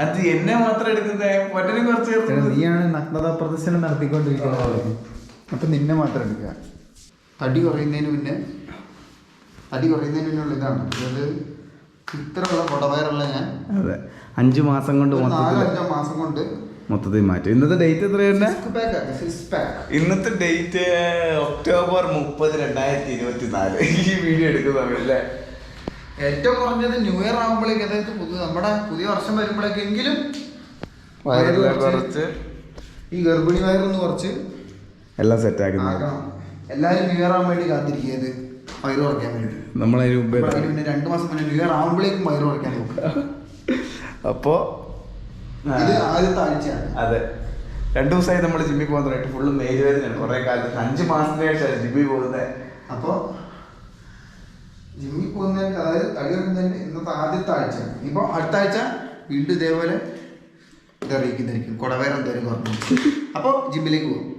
അത് എന്നെ മാത്രം എടുക്കുന്നത് പൊട്ടനെ കുറച്ച് നീയാണ് നഗ്നതാ പ്രദർശനം നടത്തിക്കൊണ്ടിരിക്കുന്നത്. അപ്പം നിന്നെ മാത്രം എടുക്കുക. തടി കുറയുന്നതിന് മുന്നേ ഉള്ള ഇതാണ്. അതായത് ഇത്രയുള്ള കൊടവയറുള്ള ഞാൻ 5 മാസം കൊണ്ട് 4-5 മാസം കൊണ്ട് മൊത്തത്തിൽ മാറ്റും. ഇന്നത്തെ ഡേറ്റ് എത്രയാണ്? ഇന്നത്തെ ഡേറ്റ് ഒക്ടോബർ 30, 2024. ഈ വീഡിയോ എടുക്കുന്നതല്ലേ ഏറ്റവും കുറഞ്ഞത് ന്യൂ ഇയർ ആകുമ്പോഴേക്ക്, അതായത് നമ്മുടെ പുതിയ വർഷം വരുമ്പോഴേക്കെങ്കിലും കുറച്ച് ഈ ഗർഭിണി വയറൊന്ന് കുറച്ച് എല്ലാം സെറ്റാക്കി എല്ലാവരും ന്യൂ ഇയർ ആകാൻ വേണ്ടി കാത്തിരിക്കുന്നത് വയറ് കുറയ്ക്കാൻ വേണ്ടി. നമ്മളതിന് മുമ്പേ പിന്നെ 2 മാസം മുന്നേ ന്യൂ ഇയർ ആകുമ്പോഴേക്കും വയറ് കുറയ്ക്കാൻ നോക്കുക. അപ്പോ ഇത് ആദ്യത്തെ ആഴ്ചയാണ്. അതെ, 2 ദിവസമായി നമ്മൾ ജിമ്മിൽ പോകാൻ തുടങ്ങിയിട്ട് ഫുള്ള് മേലുവേദനയാണ്. കുറെ കാലത്ത് 5 മാസത്തിന് ശേഷമാണ് ജിമ്മിൽ പോകുന്നത്. അപ്പോൾ ജിമ്മിൽ പോകുന്നതിന്, അതായത് തടി വെക്കുന്നതിന് ഇന്നത്തെ ആദ്യത്തെ ആഴ്ചയാണ്. ഇപ്പോൾ അടുത്ത ആഴ്ച വീണ്ടും ഇതേപോലെ ഇതറിയിക്കുന്നതായിരിക്കും, കുടവേറെ എന്തായാലും കുറഞ്ഞു. അപ്പോൾ ജിമ്മിലേക്ക് പോകും.